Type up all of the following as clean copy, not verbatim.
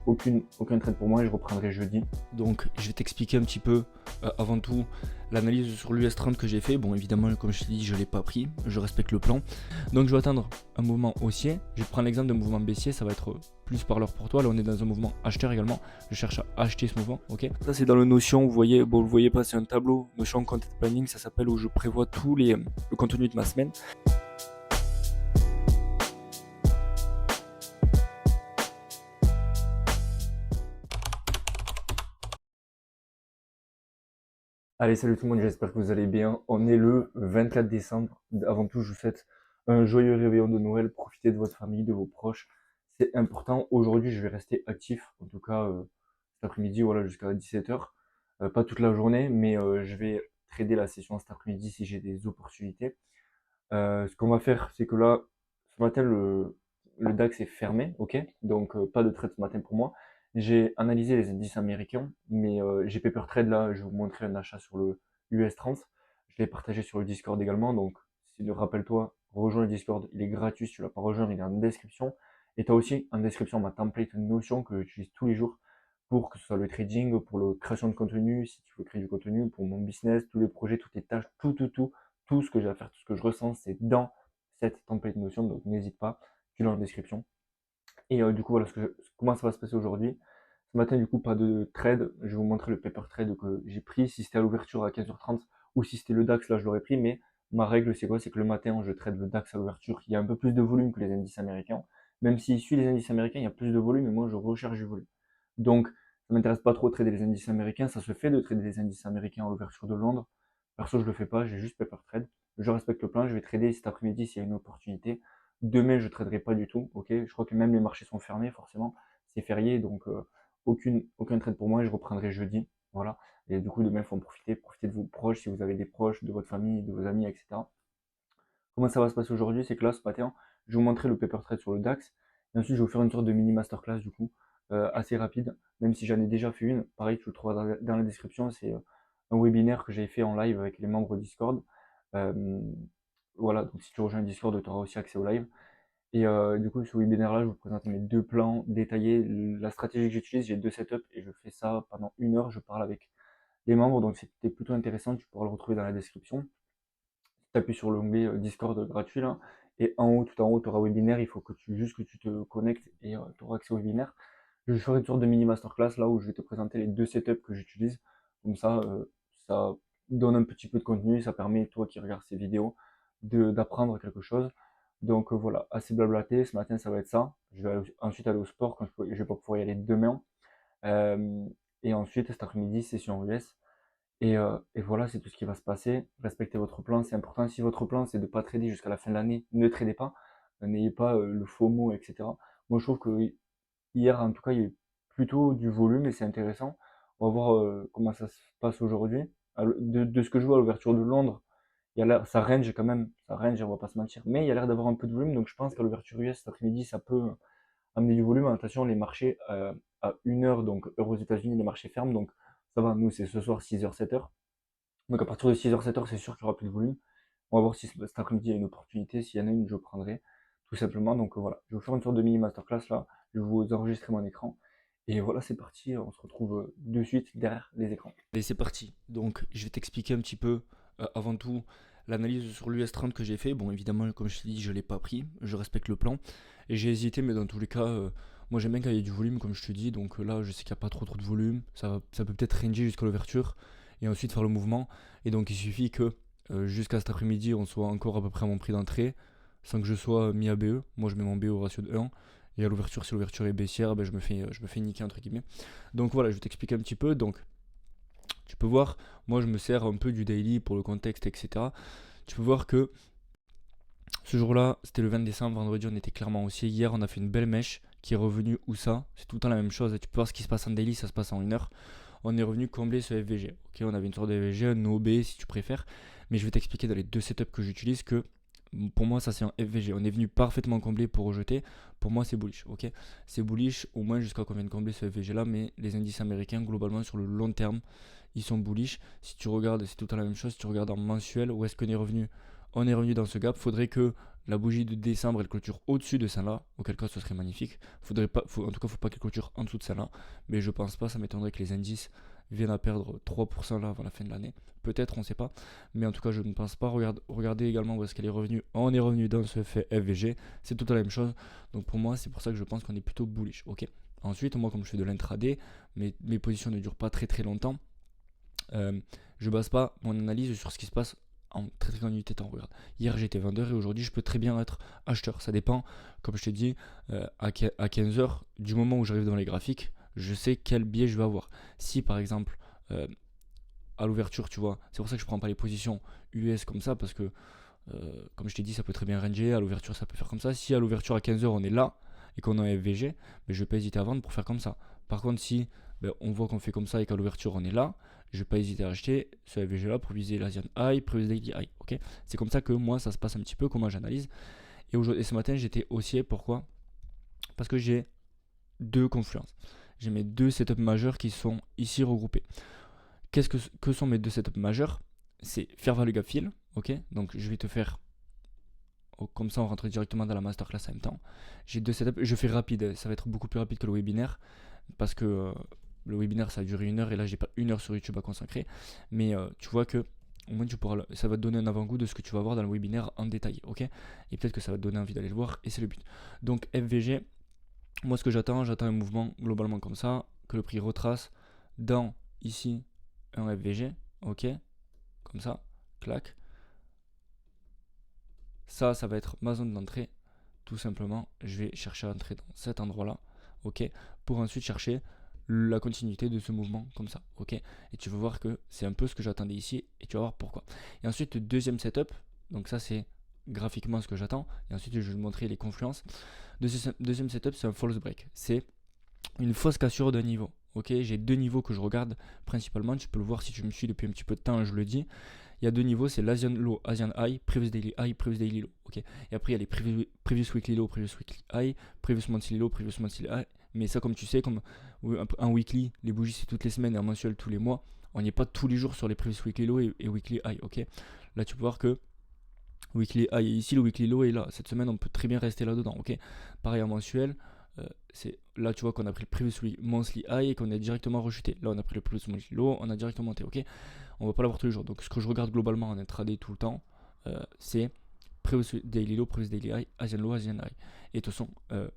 aucun trade pour moi et je reprendrai jeudi. Donc je vais t'expliquer un petit peu avant tout l'analyse sur l'US30 que j'ai fait. Bon évidemment comme je t'ai dit je ne l'ai pas pris, je respecte le plan. Donc je vais attendre un mouvement haussier. Je vais prendre l'exemple d'un mouvement baissier, ça va être plus parleur pour toi. Là on est dans un mouvement acheteur également. Je cherche à acheter ce mouvement, ok. Ça c'est dans le Notion, vous voyez, bon vous voyez pas, c'est un tableau Notion Content Planning, ça s'appelle, où je prévois le contenu de ma semaine. Allez, salut tout le monde, j'espère que vous allez bien. On est le 24 décembre. Avant tout, je vous souhaite un joyeux réveillon de Noël. Profitez de votre famille, de vos proches. C'est important. Aujourd'hui, je vais rester actif. En tout cas, cet après-midi, voilà, jusqu'à 17h. Pas toute la journée, mais je vais trader la session cet après-midi si j'ai des opportunités. Ce qu'on va faire, c'est que là, ce matin, le DAX est fermé, ok? Donc, pas de trade ce matin pour moi. J'ai analysé les indices américains, mais j'ai paper trade là, je vais vous montrer un achat sur le US30. Je l'ai partagé sur le Discord également, donc rappelle-toi, rejoins le Discord, il est gratuit, si tu l'as pas rejoint, il est en description. Et tu as aussi en description ma template Notion que j'utilise tous les jours pour que ce soit le trading, pour la création de contenu, si tu veux créer du contenu, pour mon business, tous les projets, toutes les tâches, tout ce que j'ai à faire, tout ce que je ressens, c'est dans cette template Notion, donc n'hésite pas, tu l'as en description. Et du coup, voilà comment ça va se passer aujourd'hui. Ce matin, du coup, pas de trade. Je vais vous montrer le paper trade que j'ai pris. Si c'était à l'ouverture à 15h30 ou si c'était le DAX, là, je l'aurais pris. Mais ma règle, c'est quoi? C'est que le matin, je trade le DAX à l'ouverture. Il y a un peu plus de volume que les indices américains. Même s'il suit les indices américains, il y a plus de volume, mais moi, je recherche du volume. Donc, ça m'intéresse pas trop de trader les indices américains. Ça se fait de trader les indices américains à l'ouverture de Londres. Perso, je le fais pas. J'ai juste paper trade. Je respecte le plan. Je vais trader cet après-midi s'il y a une opportunité. Demain, je ne traderai pas du tout, ok. Je crois que même les marchés sont fermés, forcément. C'est férié, donc aucun trade pour moi et je reprendrai jeudi. Voilà. Et du coup, demain, il faut en profiter. Profitez de vos proches, si vous avez des proches, de votre famille, de vos amis, etc. Comment ça va se passer aujourd'hui? C'est que là, ce matin, je vais vous montrer le paper trade sur le DAX. Et ensuite, je vais vous faire une sorte de mini masterclass, du coup, assez rapide, même si j'en ai déjà fait une. Pareil, tu le trouveras dans la description. C'est un webinaire que j'ai fait en live avec les membres Discord. Euh, voilà, donc si tu rejoins le Discord, tu auras aussi accès au live. Et du coup, sur ce webinaire-là, je vais vous présenter mes deux plans détaillés, la stratégie que j'utilise. J'ai deux setups et je fais ça pendant 1 heure. Je parle avec les membres, donc c'était plutôt intéressant. Tu pourras le retrouver dans la description. Tu appuies sur l'onglet Discord gratuit là, et tout en haut, tu auras webinaire. Il faut juste que tu te connectes et tu auras accès au webinaire. Je ferai une sorte de mini masterclass là où je vais te présenter les deux setups que j'utilise. Comme ça donne un petit peu de contenu, ça permet, toi qui regardes ces vidéos, d'apprendre quelque chose. Donc voilà, assez blablaté. Ce matin, ça va être ça. Je vais ensuite aller au sport quand je vais pas pouvoir y aller demain. Euh, et ensuite, cet après-midi, session US. Et voilà, c'est tout ce qui va se passer. Respectez votre plan, c'est important. Si votre plan, c'est de pas trader jusqu'à la fin de l'année, ne tradez pas. N'ayez pas le FOMO, etc. Moi, je trouve que hier, en tout cas, il y a eu plutôt du volume et c'est intéressant. On va voir comment ça se passe aujourd'hui. De ce que je vois à l'ouverture de Londres, il y a l'air, ça range, on va pas se mentir. Mais il y a l'air d'avoir un peu de volume, donc je pense qu'à l'ouverture US cet après-midi, ça peut amener du volume. Attention, les marchés à 1 heure, donc heure aux États-Unis, les marchés ferment, donc ça va. Nous, c'est ce soir 6h, 7h. Donc à partir de 6h, 7h, c'est sûr qu'il y aura plus de volume. On va voir si cet après-midi il y a une opportunité. S'il y en a une, je prendrai tout simplement. Donc voilà, je vais vous faire une sorte de mini masterclass là. Je vais vous enregistrer mon écran. Et voilà, c'est parti. On se retrouve de suite derrière les écrans. Et c'est parti. Donc je vais t'expliquer un petit peu avant tout l'analyse sur l'US30 que j'ai fait. Bon évidemment comme je t'ai dit je ne l'ai pas pris, je respecte le plan. Et j'ai hésité mais dans tous les cas, moi j'aime bien quand il y a du volume comme je te dis. Donc là je sais qu'il n'y a pas trop de volume. Ça peut peut-être ranger jusqu'à l'ouverture et ensuite faire le mouvement. Et donc il suffit que jusqu'à cet après-midi on soit encore à peu près à mon prix d'entrée sans que je sois mis à BE. Moi je mets mon BE au ratio de 1. Et à l'ouverture, si l'ouverture est baissière, ben, je me fais niquer entre guillemets. Donc voilà, je vais t'expliquer un petit peu. Donc tu peux voir, moi je me sers un peu du daily pour le contexte, etc. Tu peux voir que ce jour-là, c'était le 20 décembre, vendredi on était clairement haussier. Hier on a fait une belle mèche qui est revenue où ça? C'est tout le temps la même chose. Tu peux voir ce qui se passe en daily, ça se passe en 1 heure. On est revenu combler ce FVG. Ok, on avait une sorte de FVG, un OB si tu préfères. Mais je vais t'expliquer dans les deux setups que j'utilise que pour moi ça c'est un FVG. On est venu parfaitement combler pour rejeter. Pour moi c'est bullish. Ok, c'est bullish au moins jusqu'à qu'on vienne combler ce FVG là. Mais les indices américains globalement sur le long terme ils sont bullish. Si tu regardes, c'est tout à la même chose. Si tu regardes en mensuel, où est-ce qu'on est revenu? On est revenu dans ce gap. Faudrait que la bougie de décembre elle clôture au-dessus de celle-là, auquel cas ce serait magnifique. Faudrait pas, en tout cas, faut pas qu'elle clôture en dessous de celle-là, mais je pense pas, ça m'étonnerait que les indices viennent à perdre 3% là avant la fin de l'année. Peut-être, on sait pas, mais en tout cas, je ne pense pas. Regardez également où est-ce qu'elle est revenue. On est revenu dans ce fait FVG, c'est tout la même chose. Donc pour moi, c'est pour ça que je pense qu'on est plutôt bullish. Ok. Ensuite, moi, comme je fais de l'intraday, mes positions ne durent pas très très longtemps. Je base pas mon analyse sur ce qui se passe en très très grande unité de temps. Regarde, hier j'étais vendeur et aujourd'hui je peux très bien être acheteur. Ça dépend, comme je t'ai dit, à 15h, du moment où j'arrive dans les graphiques, je sais quel biais je vais avoir. Si par exemple, à l'ouverture, tu vois, c'est pour ça que je prends pas les positions US comme ça parce que, comme je t'ai dit, ça peut très bien ranger. À l'ouverture, ça peut faire comme ça. Si à l'ouverture à 15h on est là et qu'on a un FVG, mais je vais pas hésiter à vendre pour faire comme ça. Par contre, si on voit qu'on fait comme ça et qu'à l'ouverture on est là, je vais pas hésiter à acheter ce FVG là pour viser l'Asian High, préviser Daily High. Ok, c'est comme ça que moi ça se passe un petit peu, comment j'analyse. Et ce matin j'étais haussier, pourquoi? Parce que j'ai deux confluences. J'ai mes deux setups majeurs qui sont ici regroupés. Que sont mes deux setups majeurs? C'est Fair Value Gap Fill, ok? Donc je vais te faire, comme ça on rentre directement dans la masterclass en même temps. J'ai deux setups, je fais rapide, ça va être beaucoup plus rapide que le webinaire, parce que le webinaire ça a duré 1 heure et là j'ai pas 1 heure sur YouTube à consacrer. Mais tu vois que au moins ça va te donner un avant-goût de ce que tu vas voir dans le webinaire en détail, ok? Et peut-être que ça va te donner envie d'aller le voir et c'est le but. Donc FVG, moi ce que j'attends un mouvement globalement comme ça, que le prix retrace dans ici un FVG, ok? Comme ça, clac. Ça va être ma zone d'entrée. Tout simplement, je vais chercher à entrer dans cet endroit-là, ok, pour ensuite chercher la continuité de ce mouvement comme ça, ok. Et tu vas voir que c'est un peu ce que j'attendais ici, et tu vas voir pourquoi. Et ensuite, le deuxième setup, donc ça c'est graphiquement ce que j'attends, et ensuite je vais vous montrer les confluences. Deuxième setup, c'est un false break, c'est une fausse cassure d'un niveau, ok. J'ai deux niveaux que je regarde principalement, tu peux le voir si tu me suis depuis un petit peu de temps, je le dis. Il y a deux niveaux, c'est l'Asian Low, Asian High, Previous Daily High, Previous Daily Low. Ok. Et après, il y a les Previous Weekly Low, Previous Weekly High, Previous Monthly Low, Previous Monthly High. Mais ça, comme tu sais, comme un weekly, les bougies c'est toutes les semaines et un mensuel tous les mois. On n'est pas tous les jours sur les Previous Weekly Low et Weekly High. Ok. Là, tu peux voir que Weekly High est ici, le Weekly Low est là. Cette semaine, on peut très bien rester là-dedans. Ok. Pareil en mensuel. C'est là tu vois qu'on a pris le Previous Monthly High et qu'on a directement rechuté. Là on a pris le Previous Monthly Low, on a directement monté, ok. On va pas l'avoir tous les jours. Donc ce que je regarde globalement en intraday tout le temps, c'est Previous Daily Low, Previous Daily High, Asian Low, Asian High. Et de toute façon,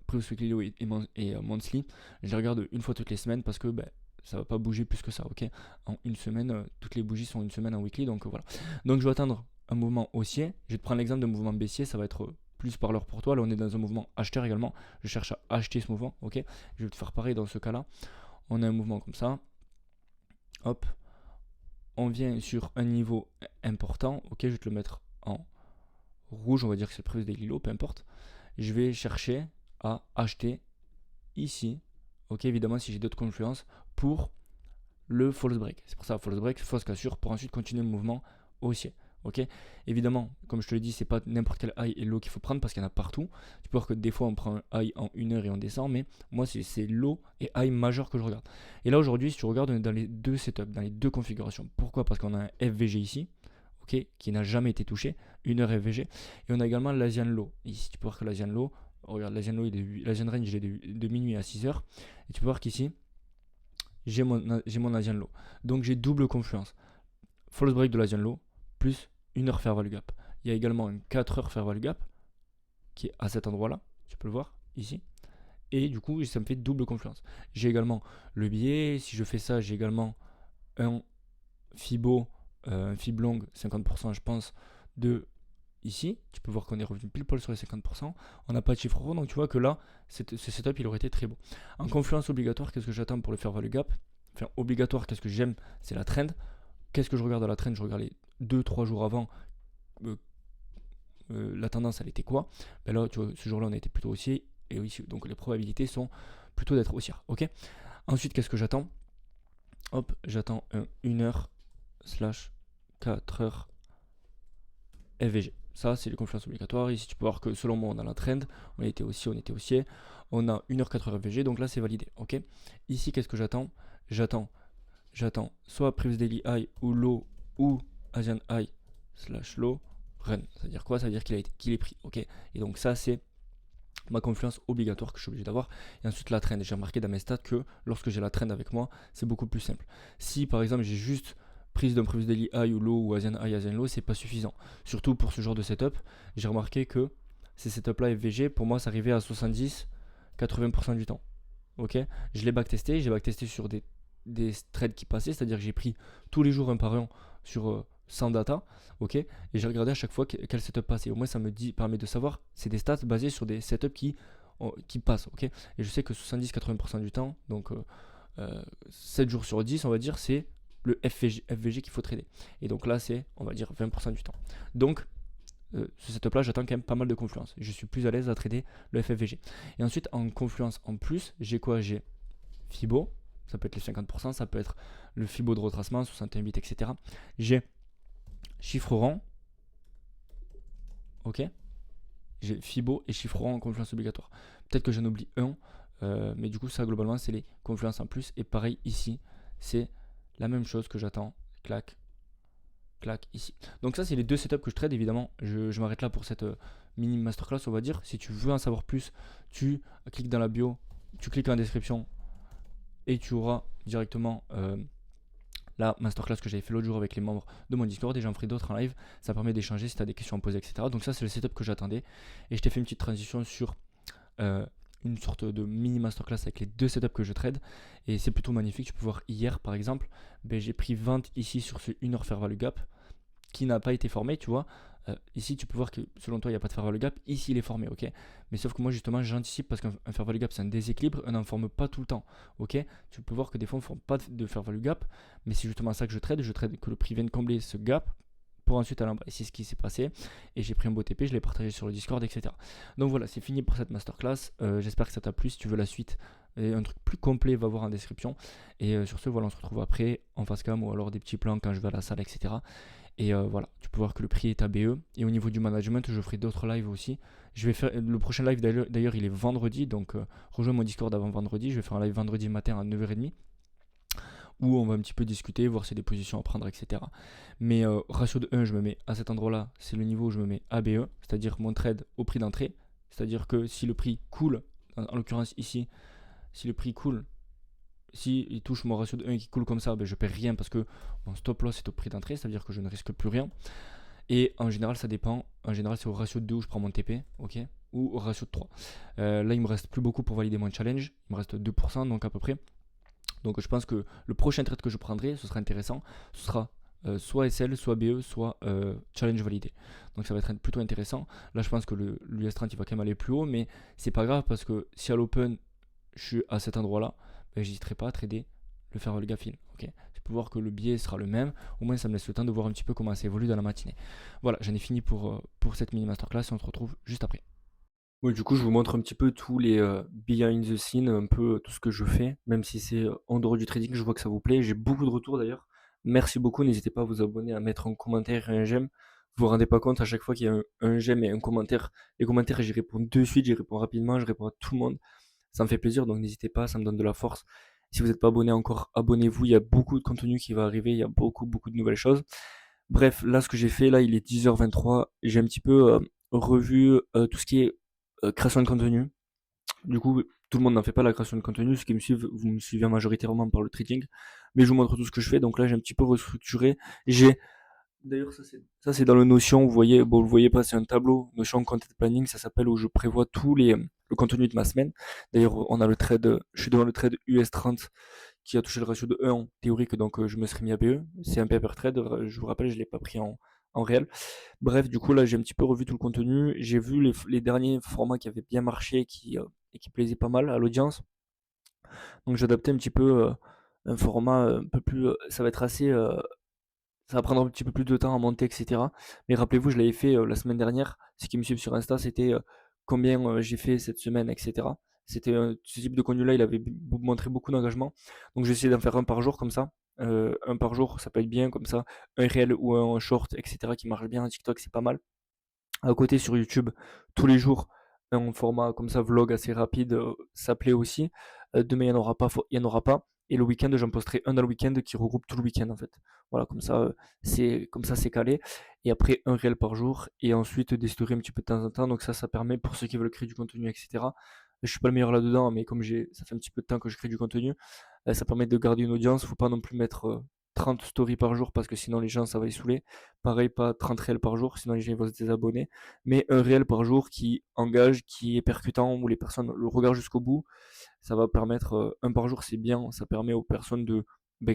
Previous Weekly Low et Monthly, je les regarde une fois toutes les semaines parce que ça va pas bouger plus que ça, ok. En une semaine, toutes les bougies sont une semaine en weekly, donc voilà. Donc je vais attendre un mouvement haussier. Je vais te prendre l'exemple d'un mouvement baissier, ça va être plus parleur pour toi. Là, on est dans un mouvement acheteur également. Je cherche à acheter ce mouvement, ok. Je vais te faire pareil dans ce cas-là. On a un mouvement comme ça. Hop. On vient sur un niveau important, ok. Je vais te le mettre en rouge, on va dire que c'est le Previous Daily Low, peu importe. Je vais chercher à acheter ici, ok. Évidemment, si j'ai d'autres confluences, pour le false break. C'est pour ça, false break, fausse cassure, pour ensuite continuer le mouvement haussier. Ok, évidemment, comme je te l'ai dit, c'est pas n'importe quel high et low qu'il faut prendre parce qu'il y en a partout. Tu peux voir que des fois on prend un high en 1 heure et on descend, mais moi c'est low et high majeur que je regarde. Et là aujourd'hui, si tu regardes, on est dans les deux setups, dans les deux configurations. Pourquoi? Parce qu'on a un FVG ici, ok, qui n'a jamais été touché, 1 heure FVG, et on a également l'Asian Low. Ici, tu peux voir que l'Asian Low, regarde, l'Asian Low, l'Asian Range, il est de minuit à 6 heures, et tu peux voir qu'ici, j'ai mon Asian Low. Donc j'ai double confluence. False break de l'Asian Low, plus 1 heure Fair Value Gap. Il y a également un 4 heures Fair Value Gap qui est à cet endroit-là. Tu peux le voir ici. Et du coup, ça me fait double confluence. J'ai également le biais. Si je fais ça, j'ai également un Fibo, un Fib long 50%, je pense, de ici. Tu peux voir qu'on est revenu pile poil sur les 50%. On n'a pas de chiffre rond, donc tu vois que là, ce setup, il aurait été très beau. En confluence obligatoire, qu'est-ce que j'attends pour le Fair Value Gap? Enfin, obligatoire, qu'est-ce que j'aime? C'est la trend. Qu'est-ce que je regarde à la trend? Je regarde les 2-3 jours avant. La tendance elle était quoi? Là tu vois, ce jour là on a été plutôt haussier et ici, donc les probabilités sont plutôt d'être haussières, ok. Ensuite qu'est-ce que j'attends? Hop, j'attends un 1 heure slash 4 heures FVG. Ça c'est les confluences obligatoires. Ici tu peux voir que selon moi on a la trend, on était haussier, on a 1 heure 4 heures FVG, donc là c'est validé, ok. Ici qu'est-ce que j'attends? J'attends soit Previous Daily High ou Low ou Asian High slash Low, run. Ça veut dire quoi? Ça veut dire qu'il est pris, ok? Et donc ça, c'est ma confiance obligatoire que je suis obligé d'avoir. Et ensuite la trend. J'ai remarqué dans mes stats que lorsque j'ai la trend avec moi, c'est beaucoup plus simple. Si par exemple j'ai juste prise d'un previous daily high ou low ou Asian high, Asian low, c'est pas suffisant. Surtout pour ce genre de setup, j'ai remarqué que ces setups là FVG, pour moi, ça arrivait à 70-80% du temps. Ok, je l'ai backtesté, j'ai backtesté sur des trades qui passaient, c'est-à-dire que j'ai pris tous les jours un par un sur sans data, ok, et j'ai regardé à chaque fois quel setup passait. Au moins, ça me permet de savoir, c'est des stats basés sur des setups qui passent, ok. Et je sais que 70-80% du temps, donc 7 jours sur 10, on va dire, c'est le FVG qu'il faut trader. Et donc là, c'est, on va dire, 20% du temps. Donc, ce setup là, j'attends quand même pas mal de confluence. Je suis plus à l'aise à trader le FFVG. Et ensuite, en confluence en plus, j'ai quoi? J'ai Fibo, ça peut être les 50%, ça peut être le Fibo de retracement, 61 bits, etc. J'ai chiffre rang, ok. J'ai Fibo et chiffre rang en confluence obligatoire. Peut-être que j'en oublie un, mais du coup, ça globalement, c'est les confluences en plus. Et pareil ici, c'est la même chose que j'attends. Clac, clac, ici. Donc ça, c'est les deux setups que je trade. Évidemment, je m'arrête là pour cette mini masterclass, on va dire. Si tu veux en savoir plus, tu cliques dans la bio, tu cliques en description et tu auras directement la masterclass que j'avais fait l'autre jour avec les membres de mon Discord et j'en ferai d'autres en live. Ça permet d'échanger si tu as des questions à poser, etc. Donc ça, c'est le setup que j'attendais. Et je t'ai fait une petite transition sur une sorte de mini masterclass avec les deux setups que je trade. Et c'est plutôt magnifique. Tu peux voir hier, par exemple, j'ai pris 20 ici sur ce 1 heure fair value gap qui n'a pas été formé, tu vois. Ici, tu peux voir que selon toi, il n'y a pas de fair value gap. Ici, il est formé, ok. Mais sauf que moi, justement, j'anticipe parce qu'un fair value gap, c'est un déséquilibre. On n'en forme pas tout le temps, ok. Tu peux voir que des fois, on ne forme pas de fair value gap. Mais c'est justement ça que je trade. Je trade que le prix vienne combler ce gap pour ensuite aller en bas. Et c'est ce qui s'est passé. Et j'ai pris un beau TP, je l'ai partagé sur le Discord, etc. Donc voilà, c'est fini pour cette masterclass. J'espère que ça t'a plu. Si tu veux la suite et un truc plus complet, va voir en description. Et sur ce, voilà, on se retrouve après en face cam ou alors des petits plans quand je vais à la salle, etc. Et voilà, tu peux voir que le prix est ABE. Et au niveau du management, je ferai d'autres lives aussi. Je vais faire le prochain live d'ailleurs, il est vendredi. Donc rejoins mon Discord avant vendredi. Je vais faire un live vendredi matin à 9h30 où on va un petit peu discuter, voir s'il y a des positions à prendre, etc. Mais ratio de 1, je me mets à cet endroit-là, c'est le niveau où je me mets ABE, c'est-à-dire mon trade au prix d'entrée. C'est-à-dire que si le prix coule, en l'occurrence ici, si le prix coule, si il touche mon ratio de 1 qui coule comme ça, je perds rien parce que mon stop loss est au prix d'entrée, ça veut dire que je ne risque plus rien. Et en général, ça dépend. En général, c'est au ratio de 2 où je prends mon TP, ok, ou au ratio de 3. Là, il me reste plus beaucoup pour valider mon challenge. Il me reste 2%, donc à peu près. Donc je pense que le prochain trade que je prendrai, ce sera intéressant. Ce sera soit SL, soit BE, soit challenge validé. Donc ça va être plutôt intéressant. Là, je pense que l'US30 il va quand même aller plus haut, mais c'est pas grave parce que si à l'open je suis à cet endroit-là, j'hésiterai pas à trader le faire le gafin. Ok, je peux voir que le biais sera le même. Au moins, ça me laisse le temps de voir un petit peu comment ça évolue dans la matinée. Voilà, j'en ai fini pour cette mini masterclass et on se retrouve juste après. Oui, du coup, je vous montre un petit peu tous les behind the scenes, un peu tout ce que je fais, même si c'est en dehors du trading, je vois que ça vous plaît. J'ai beaucoup de retours d'ailleurs. Merci beaucoup. N'hésitez pas à vous abonner, à mettre un commentaire et un j'aime. Vous vous rendez pas compte à chaque fois qu'il y a un j'aime et un commentaire. Les commentaires, j'y réponds de suite, j'y réponds rapidement, je réponds à tout le monde. Ça me fait plaisir, donc n'hésitez pas, ça me donne de la force. Si vous n'êtes pas abonné encore, abonnez-vous. Il y a beaucoup de contenu qui va arriver, il y a beaucoup, beaucoup de nouvelles choses. Bref, là, ce que j'ai fait, là, il est 10h23. J'ai un petit peu revu tout ce qui est création de contenu. Du coup, tout le monde n'en fait pas la création de contenu. Ceux qui me suivent, vous me suivez majoritairement par le trading. Mais je vous montre tout ce que je fais. Donc là, j'ai un petit peu restructuré. D'ailleurs, ça c'est dans le Notion. Vous voyez, bon, vous voyez pas, c'est un tableau Notion Content Planning. Ça s'appelle où je prévois le contenu de ma semaine. D'ailleurs, on a le trade, je suis devant le trade US30 qui a touché le ratio de 1 en théorique. Donc, je me serais mis à BE. C'est un paper trade. Je vous rappelle, je l'ai pas pris en réel. Bref, du coup, là, j'ai un petit peu revu tout le contenu. J'ai vu les derniers formats qui avaient bien marché et qui plaisaient pas mal à l'audience. Donc, j'ai adapté un petit peu un format un peu plus. Ça va être assez. Ça va prendre un petit peu plus de temps à monter, etc. Mais rappelez-vous, je l'avais fait la semaine dernière. Ceux qui me suivent sur Insta, c'était combien j'ai fait cette semaine, etc. C'était ce type de contenu-là, il avait montré beaucoup d'engagement. Donc, j'ai essayé d'en faire un par jour comme ça. Un par jour, ça peut être bien comme ça. Un réel ou un short, etc. qui marche bien. TikTok, c'est pas mal. À côté sur YouTube, tous les jours, un format comme ça, vlog assez rapide, ça plaît aussi. Demain, il n'y en aura pas, il y en aura pas. Et le week-end, j'en posterai un dans le week-end qui regroupe tout le week-end en fait. Voilà, comme ça, c'est calé. Et après, un réel par jour. Et ensuite, des stories un petit peu de temps en temps. Donc ça permet pour ceux qui veulent créer du contenu, etc. Je suis pas le meilleur là-dedans, mais comme ça fait un petit peu de temps que je crée du contenu, ça permet de garder une audience. Faut pas non plus mettre 30 stories par jour parce que sinon les gens ça va les saouler. Pareil, pas 30 réels par jour, sinon les gens ils vont se désabonner. Mais un réel par jour qui engage, qui est percutant, où les personnes le regardent jusqu'au bout, ça va permettre, un par jour c'est bien, ça permet aux personnes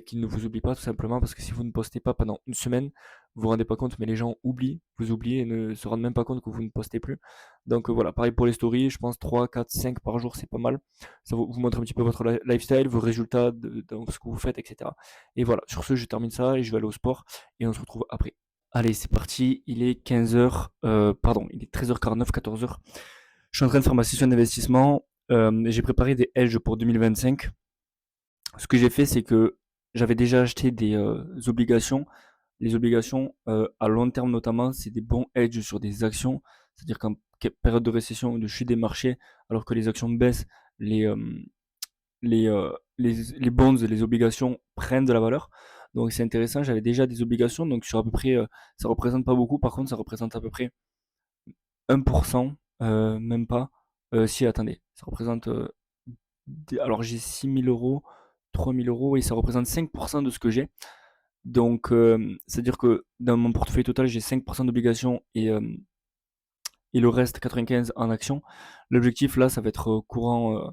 qu'ils ne vous oublient pas tout simplement parce que si vous ne postez pas pendant une semaine, vous vous rendez pas compte, mais les gens oublient, vous oubliez et ne se rendent même pas compte que vous ne postez plus. Donc voilà, pareil pour les stories, je pense 3, 4, 5 par jour c'est pas mal. Ça vous montre un petit peu votre lifestyle, vos résultats, dans ce que vous faites, etc. Et voilà, sur ce je termine ça et je vais aller au sport et on se retrouve après. Allez, c'est parti, il est 15h, pardon, il est 13h49, 14h. Je suis en train de faire ma session d'investissement. J'ai préparé des hedges pour 2025. Ce que j'ai fait, c'est que j'avais déjà acheté des obligations. Les obligations, à long terme notamment, c'est des bons hedges sur des actions. C'est-à-dire qu'en période de récession ou de chute des marchés, alors que les actions baissent, les, euh, les bonds, les obligations prennent de la valeur. Donc c'est intéressant, j'avais déjà des obligations, donc sur à peu près, ça représente pas beaucoup, par contre ça représente à peu près 1%, même pas. Si, attendez, ça représente, alors j'ai 6 000 euros, 3 000 euros, et ça représente 5% de ce que j'ai. Donc c'est-à-dire que dans mon portefeuille total, j'ai 5% d'obligations et le reste 95 en actions. L'objectif là, ça va être courant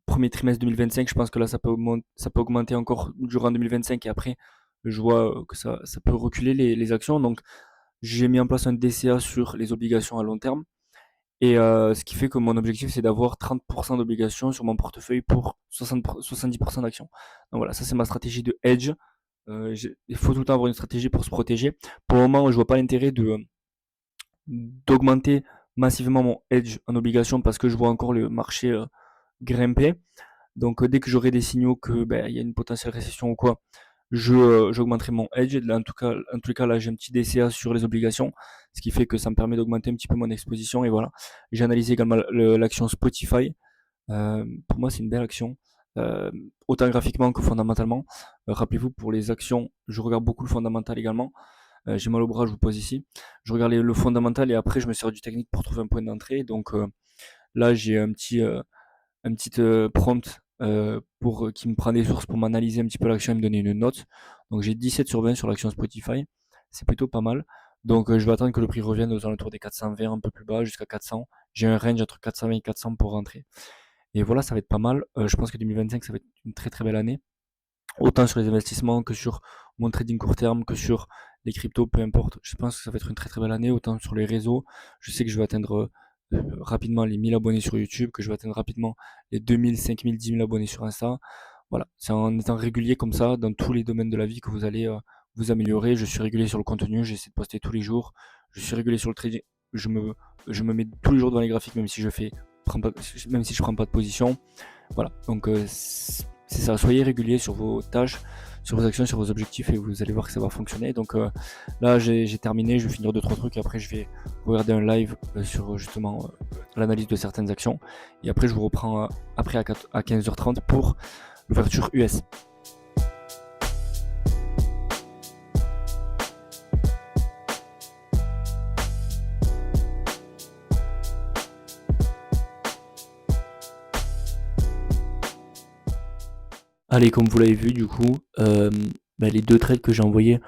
premier trimestre 2025. Je pense que là, ça peut augmenter encore durant 2025 et après, je vois que ça peut reculer les actions. Donc, j'ai mis en place un DCA sur les obligations à long terme. Et ce qui fait que mon objectif, c'est d'avoir 30% d'obligations sur mon portefeuille pour 70% d'actions. Donc voilà, ça c'est ma stratégie de hedge. Il faut tout le temps avoir une stratégie pour se protéger. Pour le moment, je vois pas l'intérêt d'augmenter massivement mon hedge en obligations parce que je vois encore le marché grimper. Donc dès que j'aurai des signaux que il y a une potentielle récession ou quoi, j'augmenterai mon hedge. Là, en tout cas, là, j'ai un petit DCA sur les obligations, ce qui fait que ça me permet d'augmenter un petit peu mon exposition. Et voilà. J'ai analysé également l'action Spotify. Pour moi, c'est une belle action, euh, autant graphiquement que fondamentalement. Rappelez-vous, pour les actions, je regarde beaucoup le fondamental également. J'ai mal au bras, je vous pose ici. Je regarde le fondamental et après, je me sers du technique pour trouver un point d'entrée. Donc là, j'ai un petit prompt qui me prend des sources pour m'analyser un petit peu l'action et me donner une note. Donc j'ai 17 sur 20 sur l'action Spotify. C'est plutôt pas mal. Donc je vais attendre que le prix revienne aux alentours des 420, un peu plus bas, jusqu'à 400. J'ai un range entre 420 et 400 pour rentrer. Et voilà, ça va être pas mal. Je pense que 2025, ça va être une très très belle année. Autant sur les investissements que sur mon trading court terme, que sur les cryptos, peu importe. Je pense que ça va être une très très belle année. Autant sur les réseaux, je sais que je vais atteindre rapidement les 1000 abonnés sur YouTube, que je vais atteindre rapidement les 2000, 5000, 10 000 abonnés sur Insta. Voilà, c'est en étant régulier comme ça dans tous les domaines de la vie que vous allez vous améliorer. Je suis régulier sur le contenu, j'essaie de poster tous les jours. Je suis régulier sur le trading. Je me, je me mets tous les jours devant les graphiques, même si même si je prends pas de position. Voilà, donc c'est ça, soyez régulier sur vos tâches, sur vos actions, sur vos objectifs et vous allez voir que ça va fonctionner. Donc là j'ai terminé, je vais finir 2-3 trucs et après je vais regarder un live sur justement l'analyse de certaines actions et après je vous reprends après à 15h30 pour l'ouverture US. Allez, comme vous l'avez vu du coup, les deux trades que j'ai envoyés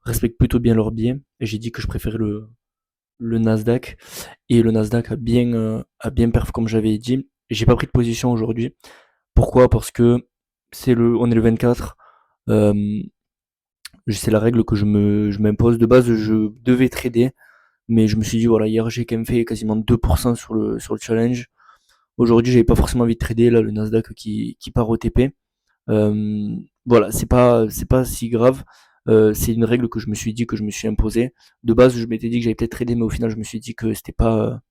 respectent plutôt bien leur biais. J'ai dit que je préférais le Nasdaq et le Nasdaq a bien perf comme j'avais dit. J'ai pas pris de position aujourd'hui. Pourquoi? Parce que on est le 24. C'est la règle que je m'impose. De base, je devais trader, mais je me suis dit voilà, hier j'ai quand même fait quasiment 2% sur le challenge. Aujourd'hui, j'avais pas forcément envie de trader là le Nasdaq qui part au TP. Voilà, c'est pas si grave. C'est une règle que je me suis dit que je me suis imposée. De base, je m'étais dit que j'allais peut-être trader, mais au final, je me suis dit que c'était pas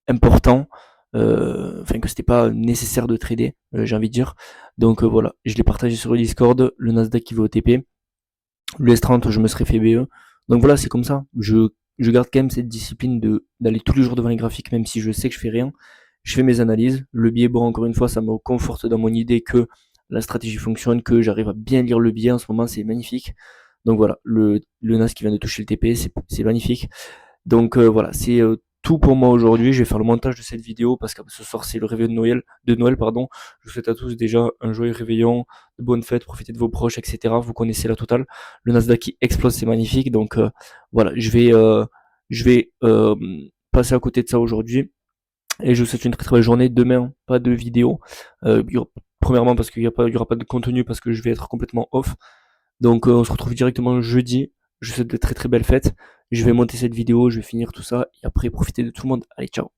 important. Enfin, que c'était pas nécessaire de trader, j'ai envie de dire. Donc voilà, je l'ai partagé sur le Discord. Le Nasdaq qui va au TP. Le S30, je me serais fait BE. Donc voilà, c'est comme ça. je garde quand même cette discipline d'aller tous les jours devant les graphiques, même si je sais que je fais rien. Je fais mes analyses. Le biais, bon, encore une fois, ça me conforte dans mon idée que la stratégie fonctionne, que j'arrive à bien lire le biais en ce moment, c'est magnifique. Donc voilà, le NAS qui vient de toucher le TP, c'est magnifique. Donc voilà, c'est tout pour moi aujourd'hui. Je vais faire le montage de cette vidéo parce que ce soir c'est le réveillon de Noël pardon. Je vous souhaite à tous déjà un joyeux réveillon, de bonnes fêtes, profitez de vos proches, etc. Vous connaissez la totale. Le Nasdaq qui explose, c'est magnifique. Donc voilà, je vais passer à côté de ça aujourd'hui. Et je vous souhaite une très très belle journée. Demain, pas de vidéo. Premièrement parce qu'il y aura pas de contenu parce que je vais être complètement off. Donc on se retrouve directement jeudi. Je vous souhaite de très très belles fêtes. Je vais monter cette vidéo, je vais finir tout ça et après profiter de tout le monde. Allez, ciao.